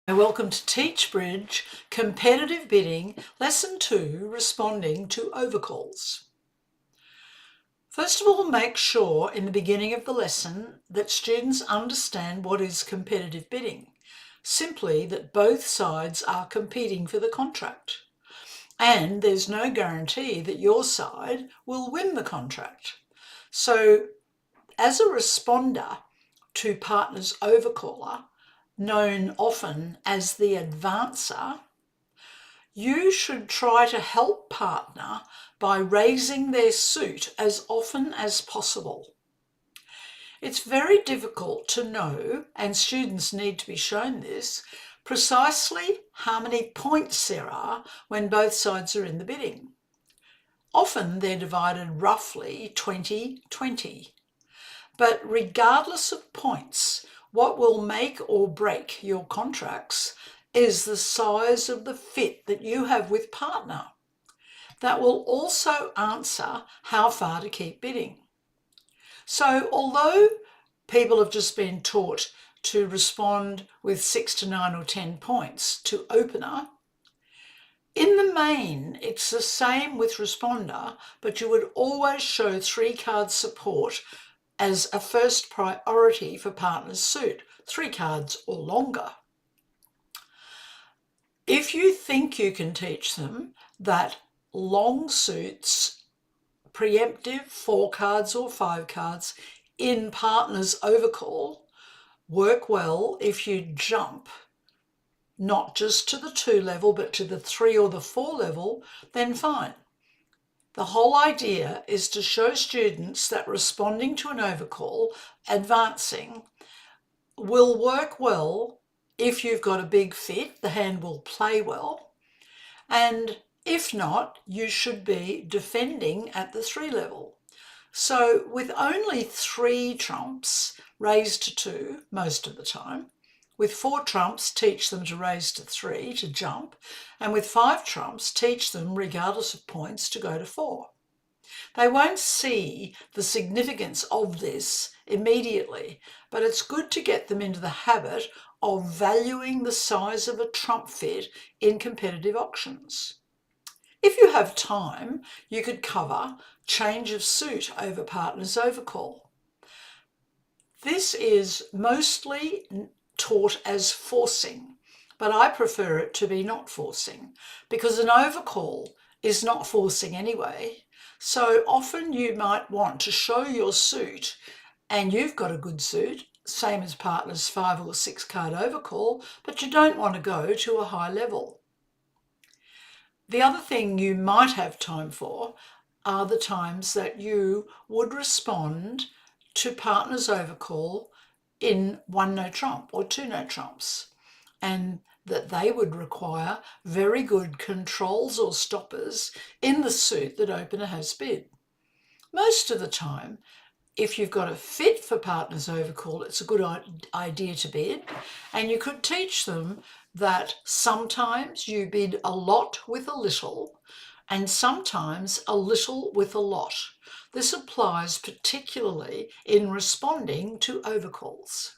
Welcome to TeachBridge Competitive Bidding, Lesson 2, Responding to Overcalls. First of all, make sure in the beginning of the lesson that students understand what is competitive bidding. Simply that both sides are competing for the contract. And there's no guarantee that your side will win the contract. So, as a responder to partner's overcaller, known often as the advancer, you should try to help partner by raising their suit as often as possible. It's very difficult to know, and students need to be shown this, precisely how many points there are when both sides are in the bidding. Often they're divided roughly 20-20. But regardless of points, what will make or break your contracts is the size of the fit that you have with partner. That will also answer how far to keep bidding. So although people have just been taught to respond with 6 to 9 or 10 points to opener, in the main, it's the same with responder, but you would always show 3-card support as a first priority for partner's suit, 3 cards or longer. If you think you can teach them that long suits, preemptive 4 cards or 5 cards in partner's overcall work well if you jump not just to the 2 level but to the 3 or the 4 level, then fine. The whole idea is to show students that responding to an overcall, advancing, will work well if you've got a big fit, the hand will play well, and if not, you should be defending at the 3 level. So with only 3 trumps, raise to 2 most of the time. With 4 trumps, teach them to raise to 3 to jump, and with 5 trumps, teach them, regardless of points, to go to 4. They won't see the significance of this immediately, but it's good to get them into the habit of valuing the size of a trump fit in competitive auctions. If you have time, you could cover change of suit over partner's overcall. This is mostly taught as forcing, but I prefer it to be not forcing, because an overcall is not forcing anyway. So often you might want to show your suit, and you've got a good suit, same as partner's 5 or 6 card overcall, but you don't want to go to a high level. The other thing you might have time for are the times that you would respond to partner's overcall in 1 no trump or 2 no trumps, and that they would require very good controls or stoppers in the suit that opener has bid. Most of the time, if you've got a fit for partner's overcall, it's a good idea to bid, and you could teach them that sometimes you bid a lot with a little, and sometimes a little with a lot. This applies particularly in responding to overcalls.